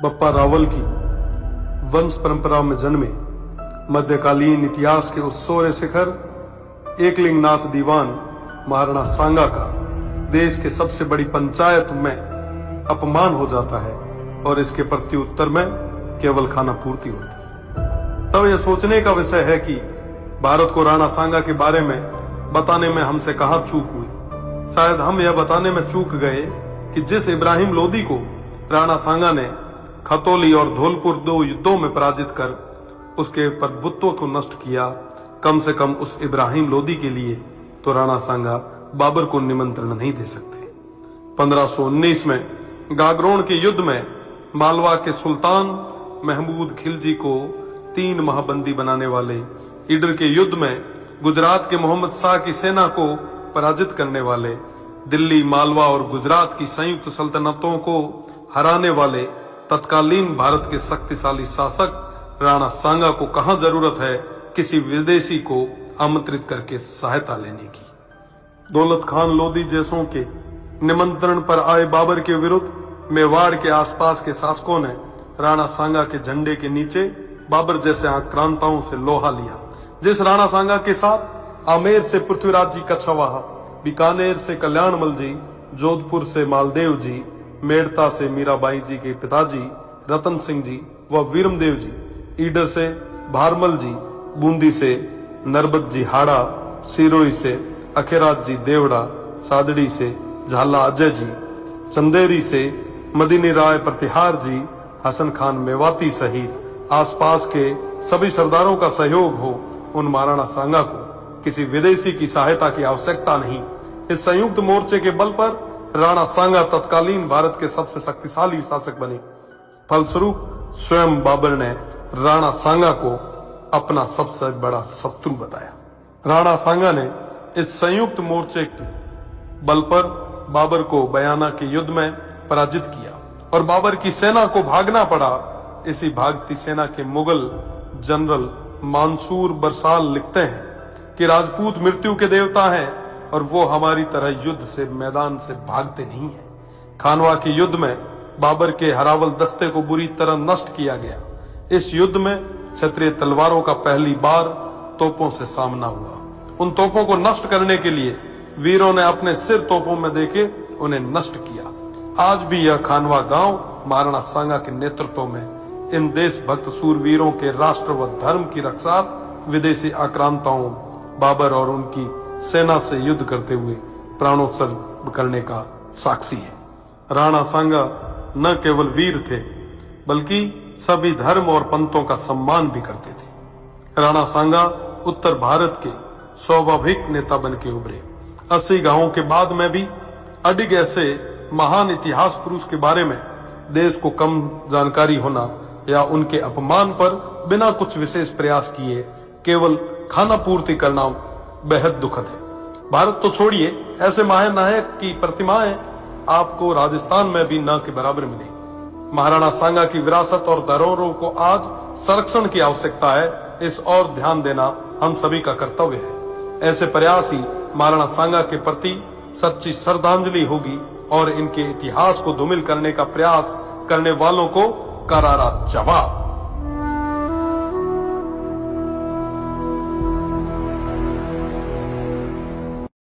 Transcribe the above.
बप्पा रावल की वंश परंपरा में जन्मे मध्यकालीन इतिहास के उस सोरे शिखर एकलिंगनाथ दीवान महाराणा सांगा का देश के सबसे बड़ी पंचायत में अपमान हो जाता है और इसके प्रत्युत्तर में केवल खाना पूर्ति होती है। तब यह सोचने का विषय है कि भारत को राणा सांगा के बारे में बताने में हमसे कहां चूक हुई। शायद हम यह बताने में चूक गए कि जिस इब्राहिम लोदी को राणा सांगा ने खतौली और धौलपुर 2 युद्धों में पराजित कर उसके प्रभुत्व को नष्ट किया, कम से कम उस इब्राहिम लोदी के लिए तो राणा सांगा बाबर को निमंत्रण नहीं दे सकते। 1519 में गागरोन के युद्ध में मालवा के सुल्तान महमूद खिलजी को 3 माह बंदी बनाने वाले, ईडर के युद्ध में गुजरात के मोहम्मद शाह की सेना को पराजित करने वाले, दिल्ली, मालवा और गुजरात की संयुक्त सल्तनतों को हराने वाले तत्कालीन भारत के शक्तिशाली शासक राणा सांगा को कहां जरूरत है किसी विदेशी को आमंत्रित करके सहायता लेने की। दौलत खान लोदी जैसों के निमंत्रण पर आए बाबर के विरुद्ध मेवाड़ के आसपास के शासकों ने राणा सांगा के झंडे के नीचे बाबर जैसे आक्रांताओं से लोहा लिया। जिस राणा सांगा के साथ आमेर से पृथ्वीराज जी कछवाहा, बीकानेर से कल्याणमल जी, जोधपुर से मालदेव जी, मेड़ता से मीराबाई जी के पिताजी रतन सिंह जी व वीरमदेव जी, ईडर से भारमल जी, बूंदी से नरबत जी हाड़ा, सिरोही से अखेराज जी देवड़ा, सादड़ी से झाला अजय जी, चंदेरी से मदीनी राय प्रतिहार जी, हसन खान मेवाती सहित आसपास के सभी सरदारों का सहयोग हो, उन महाराणा सांगा को किसी विदेशी की सहायता की आवश्यकता नहीं। इस संयुक्त मोर्चे के बल पर राणा सांगा तत्कालीन भारत के सबसे शक्तिशाली शासक बने। फलस्वरूप स्वयं बाबर ने राणा सांगा को अपना सबसे बड़ा शत्रु बताया। राणा सांगा ने इस संयुक्त मोर्चे के बल पर बाबर को बयाना के युद्ध में पराजित किया और बाबर की सेना को भागना पड़ा। इसी भागती सेना के मुगल जनरल मंसूर बरसाल लिखते हैं कि राजपूत मृत्यु के देवता हैं और वो हमारी तरह युद्ध से मैदान से भागते नहीं है। खानवा के युद्ध में बाबर के हरावल दस्ते को बुरी तरह नष्ट किया गया। इस युद्ध में क्षत्रिय तलवारों का पहली बार तोपों से सामना हुआ। उन तोपों को नष्ट करने के लिए वीरों ने अपने सिर तोपों में देके उन्हें नष्ट किया। आज भी यह खानवा गांव महाराणा सांगा के नेतृत्व में इन देशभक्त सूरवीरों के राष्ट्र व धर्म की रक्षा विदेशी आक्रांताओं बाबर और उनकी सेना से युद्ध करते हुए प्राणोत्सर्ग करने का साक्षी है। राणा सांगा न केवल वीर थे बल्कि सभी धर्म और पंथों का सम्मान भी करते थे। राणा सांगा उत्तर भारत के स्वाभाविक नेता बन के उभरे। 80 गांवों के बाद में भी अडिग ऐसे महान इतिहास पुरुष के बारे में देश को कम जानकारी होना या उनके अपमान पर बिना कुछ विशेष प्रयास किए केवल खाना पूर्ति करना बेहद दुखद है। भारत तो छोड़िए, ऐसे महानायक की प्रतिमाएं आपको राजस्थान में भी न के बराबर मिलेगी। महाराणा सांगा की विरासत और धरोहरों को आज संरक्षण की आवश्यकता है। इस और ध्यान देना हम सभी का कर्तव्य है। ऐसे प्रयास ही महाराणा सांगा के प्रति सच्ची श्रद्धांजलि होगी और इनके इतिहास को धूमिल करने का प्रयास करने वालों को करारा जवाब।